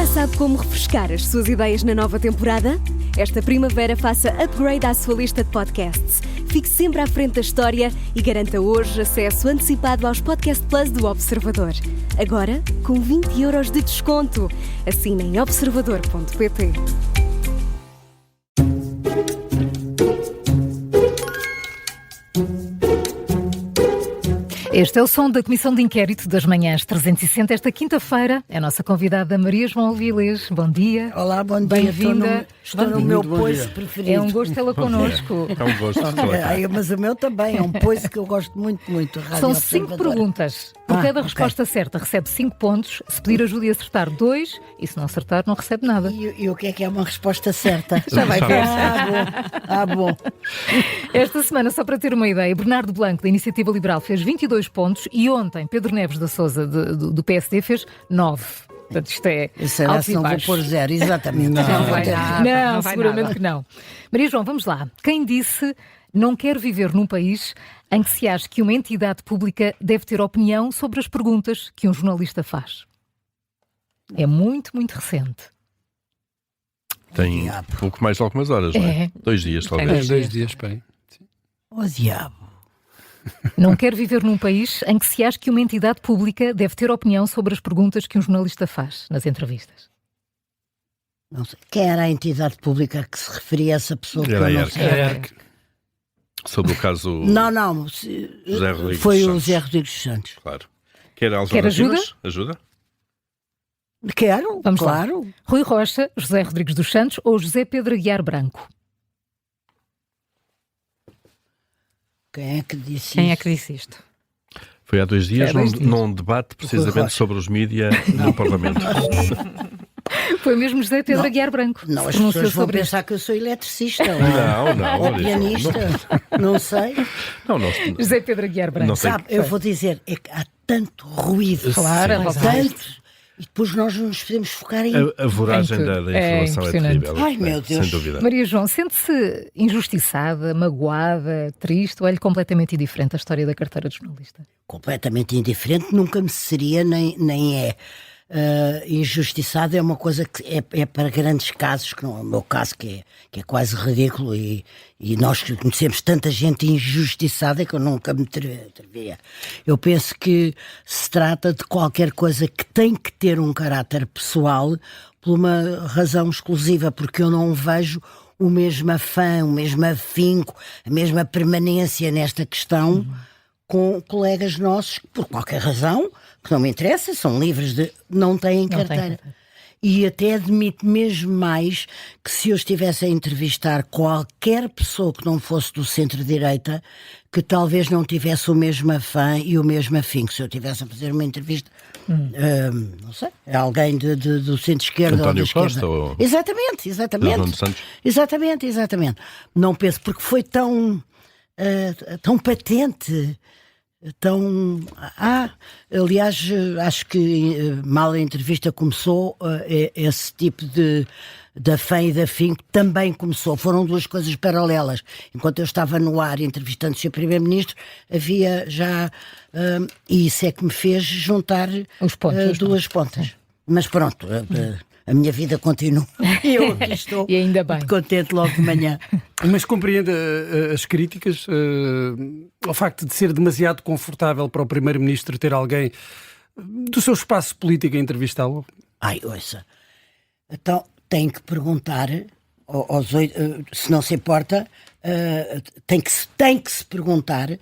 Já sabe como refrescar as suas ideias na nova temporada? Esta primavera faça upgrade à sua lista de podcasts. Fique sempre à frente da história e garanta hoje acesso antecipado aos Podcast Plus do Observador. Agora, com 20€ de desconto. Assine em observador.pt. Este é o som da Comissão de Inquérito das Manhãs 360. Esta quinta-feira é a nossa convidada Maria João Avilés. Bom dia. Olá, bom dia. Bem-vinda. Estou no meu poiso preferido. É um gosto tê-la connosco. É um gosto. Mas o meu também é um poiso que eu gosto muito. São 5 perguntas. Por cada resposta certa recebe 5 pontos. Se pedir ajuda e acertar 2, e se não acertar não recebe nada. E o que é uma resposta certa? Já vai ver. Bom. Esta semana, só para ter uma ideia, Bernardo Blanco, da Iniciativa Liberal, fez 22 pontos e ontem Pedro Neves da Sousa, do PSD, fez 9. Portanto, isto é Se não vou pôr 0, exatamente. Não, seguramente que não. Maria João, vamos lá. Quem disse não quer viver num país em que se acha que uma entidade pública deve ter opinião sobre as perguntas que um jornalista faz? É muito recente. Tem pouco mais de algumas horas, não é? 2 dias, talvez. 2 dias, bem. Oh, diabo. Não quer viver num país em que se acha que uma entidade pública deve ter opinião sobre as perguntas que um jornalista faz nas entrevistas. Não sei. Quem era a entidade pública que se referia a essa pessoa? Era a ERC. Sobre o caso... Não. José Rodrigues foi dos o Santos. José Rodrigues dos Santos. Claro. Quer alternativas? Quer Ajuda? Quero, Vamos claro. lá. Rui Rocha, José Rodrigues dos Santos ou José Pedro Aguiar Branco? Quem é que disse isto? Foi há 2 dias, Há 2 dias. num debate precisamente sobre os mídia no Parlamento. Foi mesmo José Pedro Aguiar Branco. Não, se as pronunciou pessoas vão sobre pensar que eu sou eletricista. Não. Ou pianista. Não sei. Não. José Pedro Aguiar Branco. Não sei. Sabe, eu vou dizer, é que há tanto ruído. Claro, tanto. E depois nós não nos podemos focar em... A voragem da informação é impressionante. terrível. Ai, meu Deus. Sem dúvida. Maria João, sente-se injustiçada, magoada, triste ou é-lhe completamente indiferente a história da carteira de jornalista? Completamente indiferente, nunca me seria, nem é. Injustiçado é uma coisa que é para grandes casos, que não é o meu caso, que é quase ridículo, e nós conhecemos tanta gente injustiçada que eu nunca me atrevia. Eu penso que se trata de qualquer coisa que tem que ter um caráter pessoal por uma razão exclusiva, porque eu não vejo o mesmo afã, o mesmo afinco, a mesma permanência nesta questão com colegas nossos que, por qualquer razão, que não me interessa, são livres de... não têm carteira. E até admito mesmo mais que se eu estivesse a entrevistar qualquer pessoa que não fosse do centro-direita, que talvez não tivesse o mesmo afã e o mesmo afinco. Se eu estivesse a fazer uma entrevista, não sei, a alguém do centro-esquerda ou da António Costa esquerda. ou... Exatamente. Nuno Santos. Exatamente. Não penso, porque foi tão patente... aliás, acho que mal a entrevista começou, esse tipo de afã e de afinco também começou. Foram 2 coisas paralelas. Enquanto eu estava no ar entrevistando o Sr. Primeiro-Ministro, havia já... e isso é que me fez juntar os pontos, 2 pontas. Mas pronto... a minha vida continua. Eu aqui estou E ainda bem. contente logo de manhã. Mas compreende as críticas ao facto de ser demasiado confortável para o Primeiro-Ministro ter alguém do seu espaço político a entrevistá-lo? Ouça. Então, tem que perguntar aos 8, se não se importa, tem que se perguntar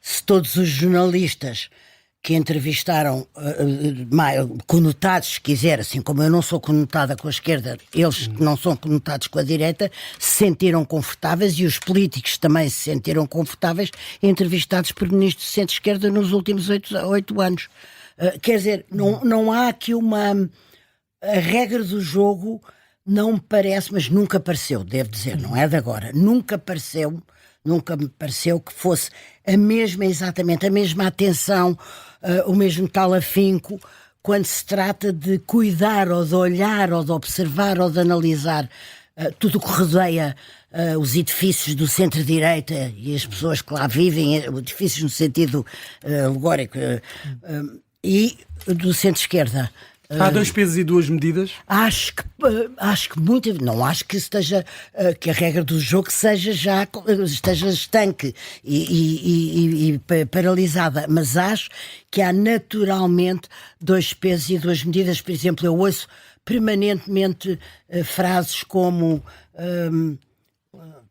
se todos os jornalistas que entrevistaram conotados, se quiser, assim como eu não sou conotada com a esquerda, eles que não são conotados com a direita, se sentiram confortáveis, e os políticos também se sentiram confortáveis, entrevistados por ministros de centro-esquerda nos últimos 8 anos. Quer dizer, não há aqui a regra do jogo não me parece, mas nunca pareceu, devo dizer, não é de agora, nunca me pareceu que fosse exatamente a mesma atenção, o mesmo tal afinco, quando se trata de cuidar, ou de olhar, ou de observar, ou de analisar tudo o que rodeia os edifícios do centro-direita e as pessoas que lá vivem, edifícios no sentido alegórico, e do centro-esquerda. Há 2 pesos e 2 medidas? Acho que muito, não acho que esteja que a regra do jogo esteja estanque e paralisada, mas acho que há naturalmente 2 pesos e 2 medidas. Por exemplo, eu ouço permanentemente frases como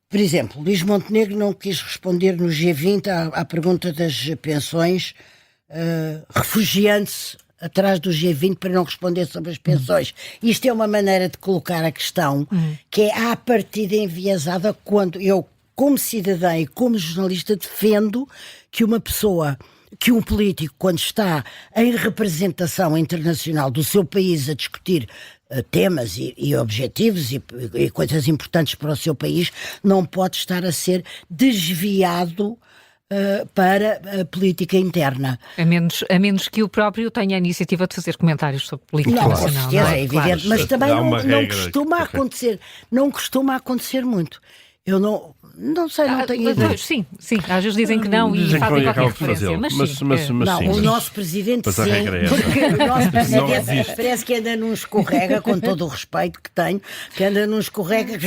por exemplo, Luís Montenegro não quis responder no G20 à pergunta das pensões, refugiando-se atrás do G20 para não responder sobre as pensões. Isto é uma maneira de colocar a questão que é à partida enviesada, quando eu, como cidadã e como jornalista, defendo que uma pessoa, que um político, quando está em representação internacional do seu país a discutir temas e objetivos e coisas importantes para o seu país, não pode estar a ser desviado para a política interna. A menos que o próprio tenha a iniciativa de fazer comentários sobre política Não, nacional. com certeza, é evidente, claro. mas também não costuma regra. acontecer. Não costuma acontecer muito. Eu não sei, não tenho ideia. Sim, às vezes dizem que não e Dizem que fazem não e qualquer acabam por referência. fazê-lo. Mas sim. Não, sim, o mas- nosso presidente mas a sim, regra é essa. porque o nosso Não presidente resiste. parece que anda num escorrega, com todo o respeito que tenho, que anda num escorrega,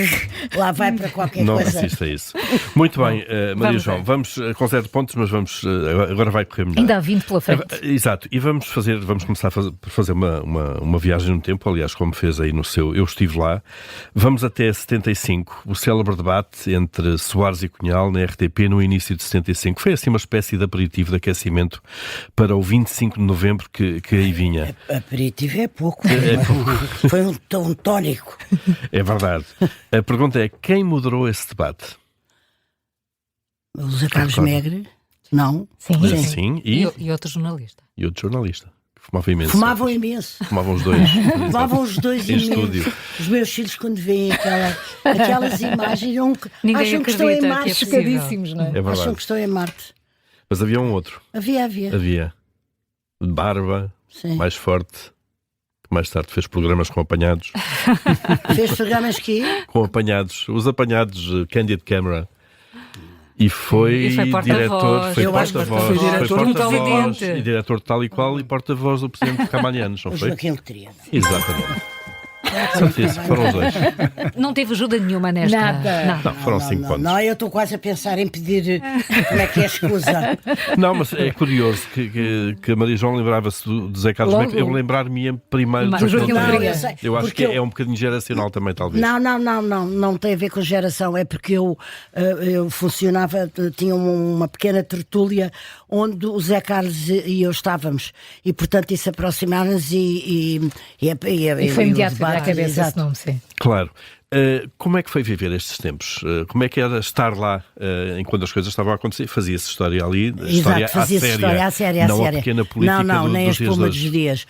lá vai para qualquer Não coisa. resiste a isso. Muito bem, Maria Vamos João, ver. vamos com 0 pontos, mas vamos agora vai correr melhor. Ainda há 20 pela frente. Exato, e vamos começar por fazer uma viagem no tempo, aliás, como fez aí no seu Eu Estive Lá. Vamos até 75, o célebre debate entre Soares e Cunhal na RTP no início de 75. Foi assim uma espécie de aperitivo, de aquecimento para o 25 de novembro que aí vinha. Aperitivo é pouco. Foi um tónico. É verdade. A pergunta é, quem moderou esse debate? O José Carlos Megre? Não. Sim. Sim, e outro jornalista. outro jornalista. Que fumava imenso. Fumavam imenso. Fumavam os dois. Fumavam os dois Em imenso. estúdio. Os meus filhos, quando veem aquelas imagens, Ninguém acham que estão em acredita que é Marte. possível. Chocadíssimos, não é? É verdade. Acham que estão em Marte. Mas havia um outro. Havia. Havia barba, Sim. mais forte, que mais tarde fez programas com apanhados. Fez programas que Com apanhados. Os apanhados Candid Camera. E foi, E foi porta-voz. diretor, foi Eu acho que porta-voz, foi diretor foi do porta-voz presidente. e diretor de tal e qual e porta-voz do presidente Ramalhianos, não o foi? Joaquim Letriano. Exatamente. Certíssimo, foram os dois. Não teve ajuda nenhuma nesta. Nada. Não, foram 5 pontos. Não, eu estou quase a pensar em pedir como é que é a escusa. Não, mas é curioso que a Maria João lembrava-se do Zé Carlos Logo. Megre. Eu lembrar-me primeiro Mas do o Joaquim Joaquim Letriano. Letriano. eu sei, Eu acho porque que é um bocadinho geracional também, talvez. Não tem a ver com geração, é porque eu funcionava, tinha uma pequena tertúlia onde o Zé Carlos e eu estávamos, e portanto isso aproximámos e foi imediato o da debate, cabeça exato. esse nome, sim. Claro. Como é que foi viver estes tempos? Como é que era estar lá enquanto as coisas estavam a acontecer? Fazia-se história ali, história Exato, fazia-se história à séria. não a pequena política não, nem a dos dias de espuma dos hoje. dias.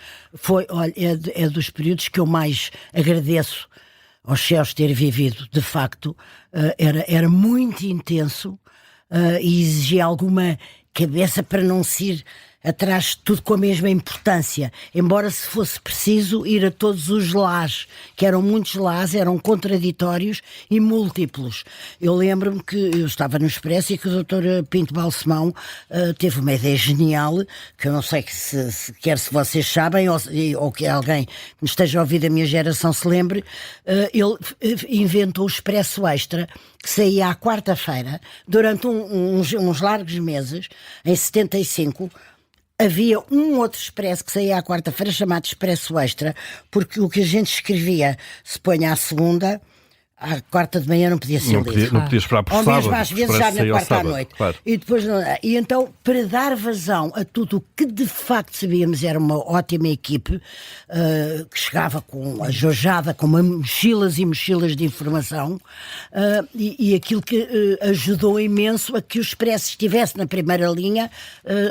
Olha, é dos períodos que eu mais agradeço aos céus ter vivido, de facto. Era muito intenso e exigia alguma cabeça para não se ir atrás de tudo com a mesma importância, embora se fosse preciso ir a todos os lares, que eram muitos lares, eram contraditórios e múltiplos. Eu lembro-me que eu estava no Expresso e que o Dr. Pinto Balsemão teve uma ideia genial, que eu não sei se vocês sabem ou que alguém que me esteja a ouvir da minha geração se lembre. Ele inventou o Expresso Extra, que saía à quarta-feira, durante uns largos meses, em 75. Havia um outro expresso que saía à quarta-feira chamado Expresso Extra, porque o que a gente escrevia se põe à segunda, à quarta de manhã não podia ser lido. Não podia esperar por Ou sábado. mesmo às vezes já na quarta à noite. Claro. E depois e então, para dar vazão a tudo o que de facto sabíamos, era uma ótima equipe que chegava com a jojada, com mochilas e mochilas de informação, e aquilo que ajudou imenso a que o Expresso estivesse na primeira linha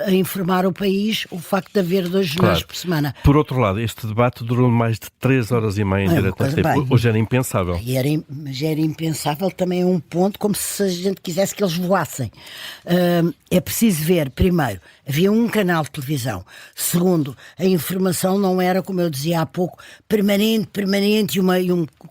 a informar o país, o facto de haver 2 jornais por semana. Por outro lado, este debate durou mais de 3 horas e meia em direto. Hoje era impensável. Mas era impensável também a um ponto, como se a gente quisesse que eles voassem. É preciso ver, primeiro, havia um canal de televisão. Segundo, a informação não era, como eu dizia há pouco, permanente,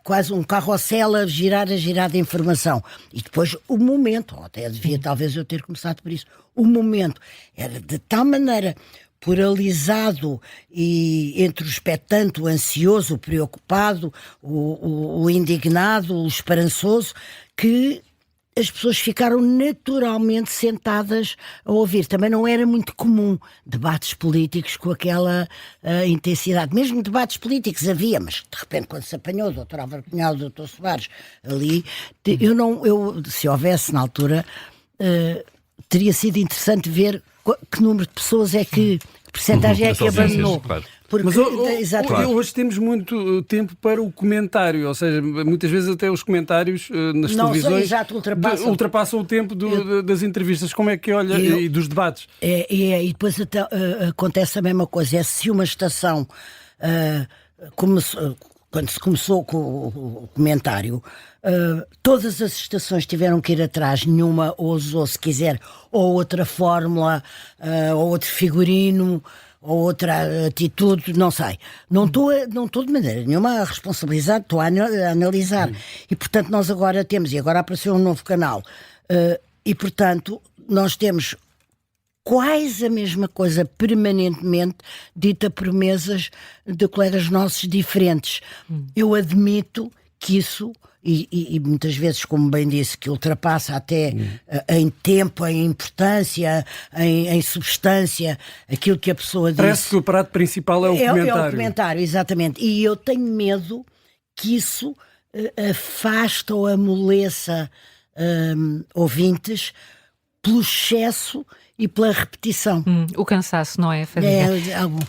quase um carrossel a girar de informação. E depois o momento, ou até devia talvez eu ter começado por isso, o momento era de tal maneira polarizado e entre o expectante, o ansioso, o preocupado, o indignado, o esperançoso, que as pessoas ficaram naturalmente sentadas a ouvir. Também não era muito comum debates políticos com aquela intensidade. Mesmo debates políticos havia, mas de repente quando se apanhou o Dr. Álvaro Cunhal, o Dr. Soares ali, se houvesse na altura, teria sido interessante ver que número de pessoas é que percentagem é que abandonou. Claro. Porque, Mas hoje temos muito tempo para o comentário, ou seja, muitas vezes até os comentários nas televisões ultrapassam o tempo das entrevistas. Como é que olha e dos debates? E depois acontece a mesma coisa. Se uma estação quando se começou com o comentário, todas as estações tiveram que ir atrás, nenhuma ousou, se quiser, ou outra fórmula, ou outro figurino, ou outra atitude, não sei. Não estou de maneira nenhuma a responsabilizar, estou a analisar. E, portanto, nós agora temos, e agora apareceu um novo canal, e, portanto, nós temos quase a mesma coisa permanentemente dita por mesas de colegas nossos diferentes. Eu admito que isso, e muitas vezes, como bem disse, que ultrapassa até em tempo, em importância, em substância, aquilo que a pessoa disse. Parece que o prato principal é o comentário. É o comentário, exatamente. E eu tenho medo que isso afasta ou amoleça ouvintes pelo excesso e pela repetição. O cansaço, não é, Fadinha?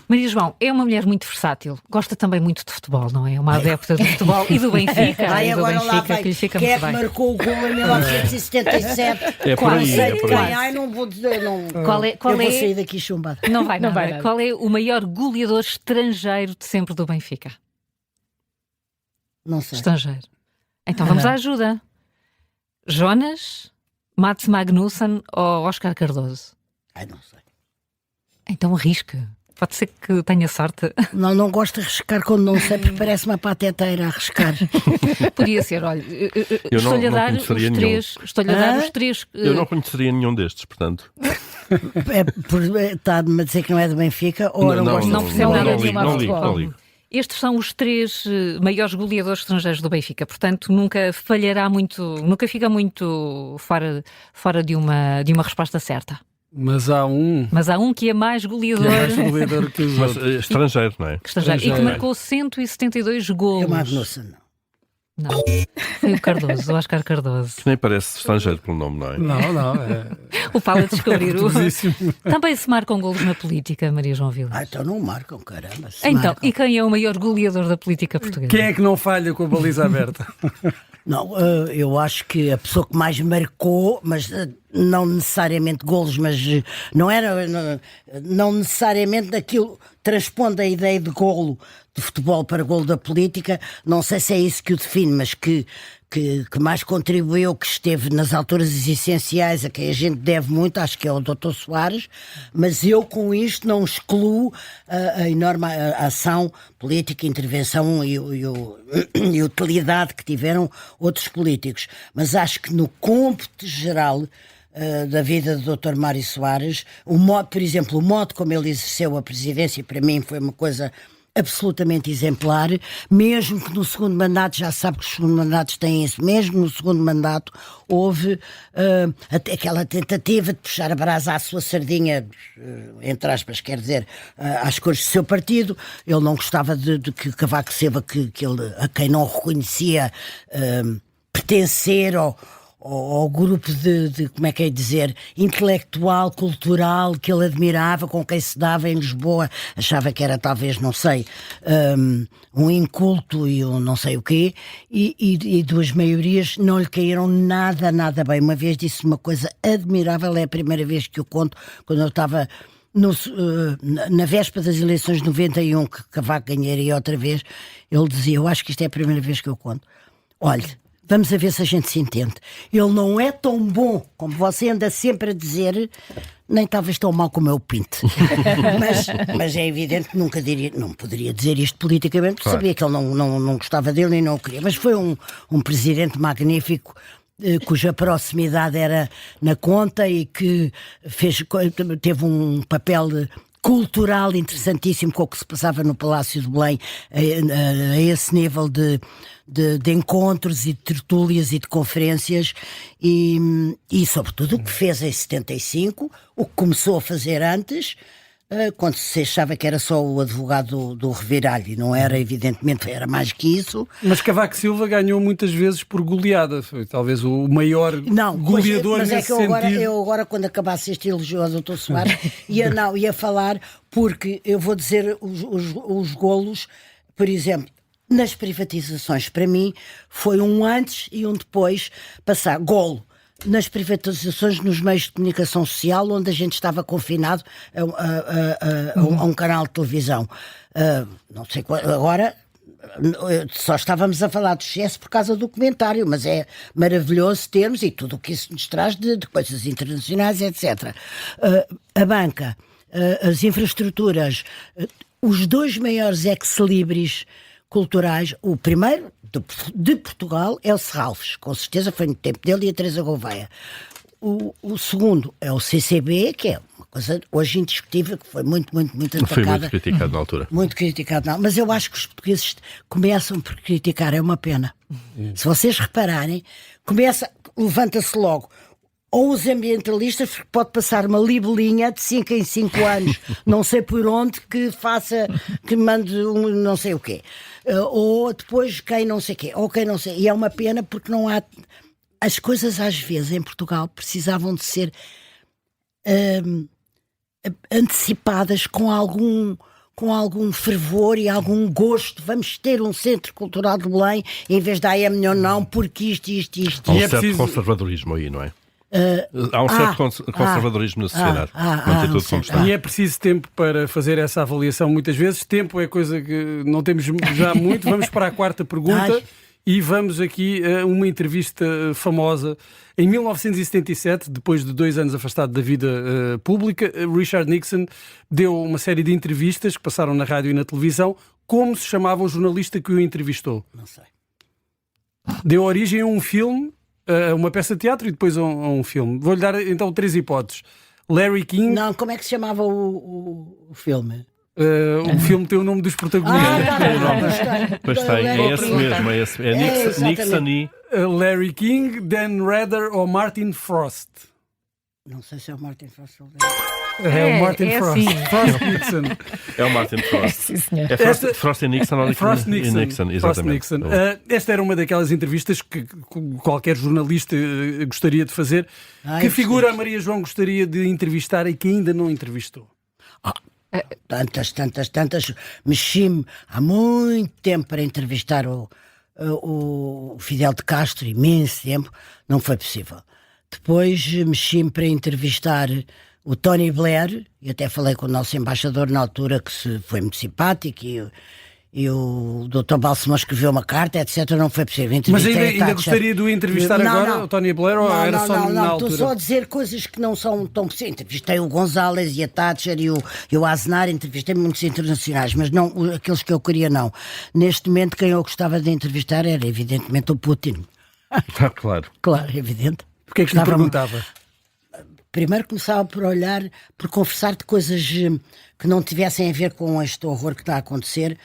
Maria João é uma mulher muito versátil, gosta também muito de futebol, não é? Uma adepta do futebol e do Benfica. Agora lá vai. Que lhe fica quem muito é que bem. marcou o gol em 1977? É por aí, é por aí. Ai, não vou dizer, não. Qual eu é... vou sair daqui chumbado. Não vai nada. Qual é o maior goleador estrangeiro de sempre do Benfica? Não sei. Estrangeiro. Então vamos à ajuda. Jonas, Mats Magnussen ou Oscar Cardoso? Ai, não sei. Então arrisque. Pode ser que tenha sorte. Não gosto de arriscar quando não sei, porque parece uma pateteira a arriscar. Podia ser, olha, estou-lhe a dar os três. Estou-lhe a dar os três. Eu não conheceria nenhum destes, portanto. Está-me a dizer que não é do Benfica ou não gosto não percebe nada de não ligo. Estes são os três maiores goleadores estrangeiros do Benfica, portanto nunca falhará muito, nunca fica muito fora de uma resposta certa. Mas há um que é mais goleador, que os outros. Mas estrangeiro, não é? Estrangeiro. E que marcou 172 golos. É o Magnussen. Não, foi o Cardoso, o Oscar Cardoso. Que nem parece estrangeiro pelo nome, não é? Não. O Paulo a descobrir. Famosíssimo. Também se marcam golos na política, Maria João Vila. Então não marcam, caramba. Então, e quem é o maior goleador da política portuguesa? Quem é que não falha com a baliza aberta? Não, eu acho que a pessoa que mais marcou, mas não necessariamente golos, mas não necessariamente daquilo, transpondo a ideia de golo de futebol para golo da política, não sei se é isso que o define, mas que mais contribuiu, que esteve nas alturas essenciais, a quem a gente deve muito, acho que é o Dr. Soares, mas eu com isto não excluo a enorme ação política, intervenção e utilidade que tiveram outros políticos. Mas acho que no cômputo geral da vida do Dr. Mário Soares, por exemplo, o modo como ele exerceu a presidência, para mim foi uma coisa absolutamente exemplar, mesmo que no segundo mandato, já sabe que os segundos mandatos têm isso, mesmo no segundo mandato houve até aquela tentativa de puxar a brasa à sua sardinha, entre aspas, quer dizer, às cores do seu partido. Ele não gostava de que Cavaco Silva, que ele, a quem não reconhecia pertencer ao grupo de, como é que é dizer, intelectual, cultural, que ele admirava, com quem se dava em Lisboa, achava que era talvez, não sei, um inculto e um não sei o quê, e duas maiorias não lhe caíram nada bem. Uma vez disse uma coisa admirável, é a primeira vez que eu conto, quando eu estava na véspera das eleições de 91, que Cavaco ganharia outra vez, ele dizia, eu acho que isto é a primeira vez que eu conto, olhe, vamos a ver se a gente se entende. Ele não é tão bom como você anda sempre a dizer, nem talvez tão mau como eu pinto. mas é evidente que nunca não poderia dizer isto politicamente, porque sabia que ele não gostava dele e não o queria. Mas foi um presidente magnífico, cuja proximidade era na conta e que teve um papel cultural interessantíssimo com o que se passava no Palácio de Belém, a esse nível de encontros e de tertúlias e de conferências e sobretudo o que fez em 75, o que começou a fazer antes, quando se achava que era só o advogado do reviralho, e não era, evidentemente, era mais que isso. Mas Cavaco Silva ganhou muitas vezes por goleada, foi talvez o maior goleador mas nesse sentido. Eu agora, quando acabasse este elogio ao Dr. Soares, ia falar, porque eu vou dizer os golos, por exemplo, nas privatizações, para mim, foi um antes e um depois, passar golo nas privatizações nos meios de comunicação social, onde a gente estava confinado a um canal de televisão. Não sei qual, agora só estávamos a falar do excesso por causa do comentário, mas é maravilhoso termos, e tudo o que isso nos traz de coisas internacionais, etc. A banca, as infraestruturas, os dois maiores ex-libris culturais, o primeiro de Portugal é o Serralves, com certeza foi no tempo dele, e a Teresa Gouveia. O segundo é o CCB, que é uma coisa hoje indiscutível, que foi muito atacada. Foi muito criticado na altura. Muito criticado, não. Mas eu acho que os portugueses começam por criticar, é uma pena. Se vocês repararem, levanta-se logo. Ou os ambientalistas, porque pode passar uma libelinha de 5 em 5 anos, não sei por onde, que mande não sei o quê. Ou depois quem não sei o quê, ou quem não sei. E é uma pena porque não há... As coisas às vezes em Portugal precisavam de ser antecipadas com algum fervor e algum gosto. Vamos ter um centro cultural de Belém, em vez de é melhor não, porque isto. Há um certo conservadorismo aí, não é? Há um certo conservadorismo na sociedade. Manter tudo como está. E é preciso tempo para fazer essa avaliação muitas vezes. Tempo é coisa que não temos já muito. Vamos para a quarta pergunta. E vamos aqui a uma entrevista famosa. Em 1977, depois de 2 anos afastado da vida pública, Richard Nixon deu uma série de entrevistas que passaram na rádio e na televisão. Como se chamava o jornalista que o entrevistou? Não sei. Deu origem a um filme, a uma peça de teatro e depois a um filme. Vou-lhe dar então 3 hipóteses. Larry King... Não, como é que se chamava o filme? O filme tem o nome dos protagonistas. Pois tem, é esse mesmo. É Nixon e... Larry King, Dan Rather ou Martin Frost? Não sei se é o Martin Frost. É o Martin Frost. Assim. Frost Nixon. É o Martin Frost. Sim, senhor. É Frost e Nixon. Frost Nixon, exatamente. Frost Nixon. Esta era uma daquelas entrevistas que qualquer jornalista gostaria de fazer. Que figura a Maria João gostaria de entrevistar e que ainda não entrevistou? Tantas. Mexi-me há muito tempo para entrevistar o Fidel de Castro, imenso tempo, não foi possível. Depois mexi-me para entrevistar o Tony Blair, e até falei com o nosso embaixador na altura, que foi muito simpático, e o Dr. Balsemão escreveu uma carta, etc. Não foi possível. Mas ainda gostaria de o entrevistar agora, o Tony Blair, ou era só na altura? Estou só a dizer coisas que não são tão possíveis. Entrevistei o González e a Thatcher e o Aznar, entrevistei muitos internacionais, mas não aqueles que eu queria, não. Neste momento, quem eu gostava de entrevistar era, evidentemente, o Putin. Claro. Claro, evidente. Porquê é que lhe perguntava? Primeiro começava por olhar, por conversar de coisas que não tivessem a ver com este horror que está a acontecer.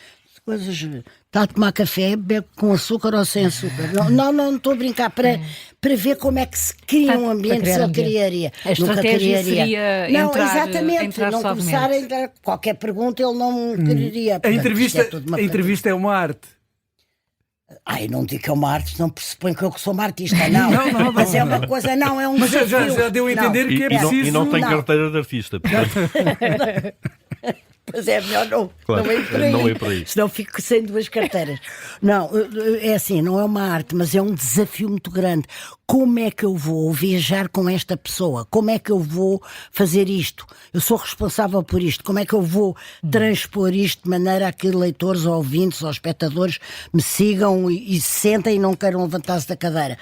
Coisas, está a tomar café, bebe com açúcar ou sem açúcar. Não estou a brincar, para ver como é que se cria um ambiente, se ele criaria. A estratégia seria exatamente, entrar não começar a entrar, qualquer pergunta ele não quereria. A entrevista é uma arte. Não digo que é uma arte, não pressupõe que eu sou uma artista, não. Mas é uma coisa, não, é um Mas desafio. já deu a entender que é preciso... E não tem carteira de artista, portanto... Mas é melhor não ir por aí. Senão fico sem 2 carteiras. Não, é assim, não é uma arte, mas é um desafio muito grande. Como é que eu vou viajar com esta pessoa? Como é que eu vou fazer isto? Eu sou responsável por isto. Como é que eu vou transpor isto de maneira a que leitores ou ouvintes ou espectadores me sigam e se sentem e não queiram levantar-se da cadeira?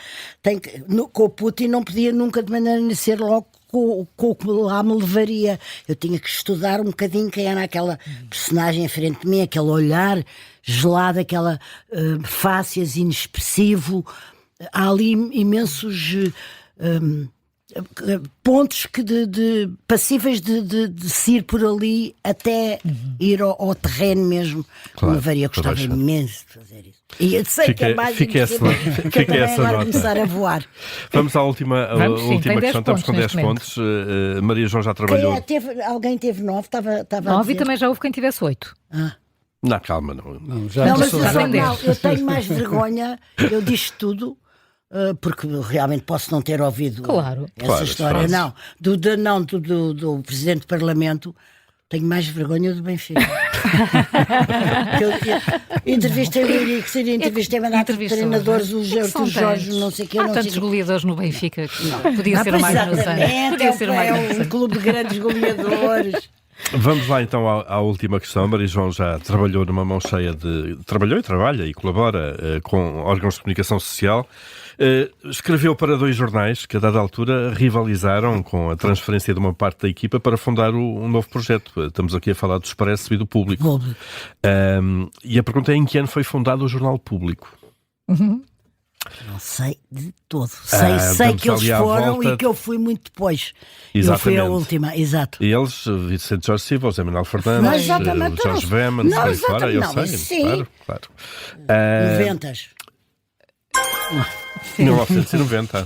Com o Putin não podia nunca de maneira a ser logo com o que lá me levaria. Eu tinha que estudar um bocadinho quem era aquela personagem em frente de mim, aquele olhar gelado, aquela face inexpressivo. Há ali imensos pontos passíveis de se ir por ali até ir ao terreno mesmo. Claro, Maria gostava imenso de fazer isso. E eu sei que é mais impossível, que eu também agora começar a voar. Vamos à última questão. Estamos com 10 pontos. Maria João já trabalhou. Alguém teve 9? 9 e também já houve quem tivesse 8. Não, calma, não. Eu tenho mais vergonha, eu disse tudo. Porque realmente posso não ter ouvido essa história. Do Presidente do Parlamento. Tenho mais vergonha do Benfica. Entrevistei mandato de treinadores, o Jorge, não sei o que. Há tantos goleadores no Benfica que podia ser mais interessante. É um clube de grandes goleadores. Vamos lá então à última questão. Maria João já trabalhou numa mão cheia trabalhou e trabalha e colabora com órgãos de comunicação social. Escreveu para 2 jornais que a dada altura rivalizaram com a transferência de uma parte da equipa para fundar um novo projeto. Estamos aqui a falar do Expresso e do Público. E a pergunta é: em que ano foi fundado o Jornal Público? Não sei de todo. Sei que eles foram e que eu fui muito depois. Exatamente. Eu fui a última, exato. E eles, Vicente Jorge Silva, José Manuel Fernandes, Jorge Veman, claro. 90. 1990.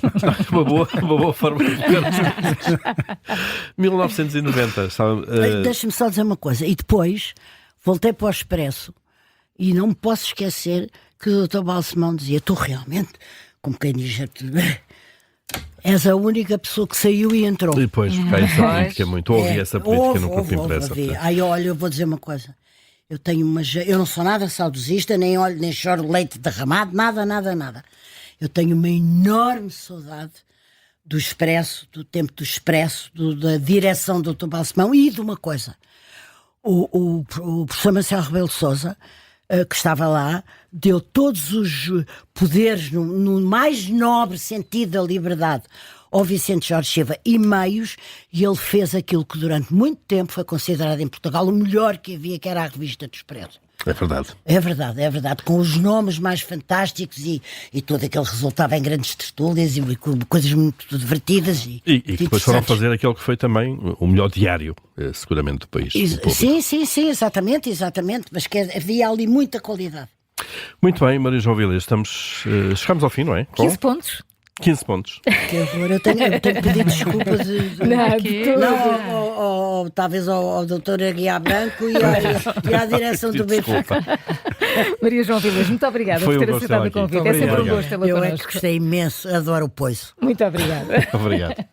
uma boa forma de colocar. 1990. Deixa-me só dizer uma coisa. E depois voltei para o Expresso e não me posso esquecer que o Dr. Balsemão dizia: tu realmente, como quem diz, és a única pessoa que saiu e entrou. E depois, porque há essa política muito. Ouvi essa política no Corpo Impresso. Olha, eu vou dizer uma coisa. Eu não sou nada saudosista, nem olho, nem choro leite derramado, nada. Eu tenho uma enorme saudade do Expresso, do tempo do Expresso, da direção do Dr. Balsemão e de uma coisa. O professor Marcelo Rebelo de Sousa, que estava lá, deu todos os poderes no mais nobre sentido da liberdade ao Vicente Jorge Silva e meios, e ele fez aquilo que durante muito tempo foi considerado em Portugal o melhor que havia, que era a revista do Expresso. É verdade. Com os nomes mais fantásticos e tudo aquilo resultava em grandes tertúlias e coisas muito divertidas. E depois foram fazer aquele que foi também o melhor diário, seguramente, do país. Sim, exatamente. Mas que havia ali muita qualidade. Muito bem, Maria João Vilés, chegamos ao fim, não é? 15 pontos. 15 pontos. Que horror, eu tenho pedido desculpa talvez ao doutor Aguiar Branco e à direção do Benfica. Maria João Vilés, muito obrigada por ter aceitado o convite. É sempre um gosto tê-la connosco. Eu gostei imenso, adoro o poiso. Muito obrigada. Obrigado.